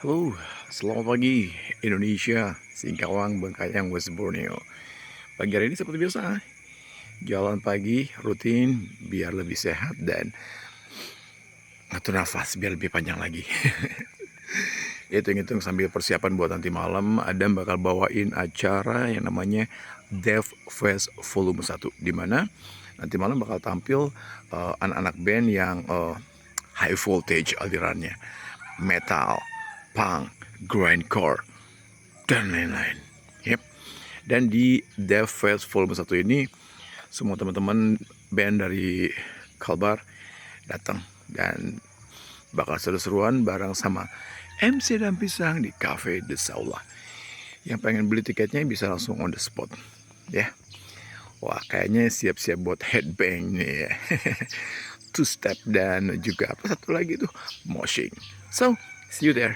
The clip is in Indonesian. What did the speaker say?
Halo, selamat pagi Indonesia, Singkawang, Bengkayang, West Borneo. Pagi hari ini seperti biasa, jalan pagi rutin biar lebih sehat dan ngatur nafas biar lebih panjang lagi. Hitung-hitung sambil persiapan buat nanti malam, Adam bakal bawain acara yang namanya Dev Fest Volume 1, di mana nanti malam bakal tampil anak-anak band yang high voltage alirannya, metal, punk, grindcore, dan lain-lain. Yep. Dan di Dev Fest Volume 1 ini, semua teman-teman band dari Kalbar datang dan bakal seru-seruan bareng sama MC dan Pisang di Cafe The Saula. Yang pengen beli tiketnya bisa langsung on the spot, ya. Wah, kayaknya siap-siap buat headbang nih ya. Two step dan juga apa satu lagi tuh, moshing. So, see you there.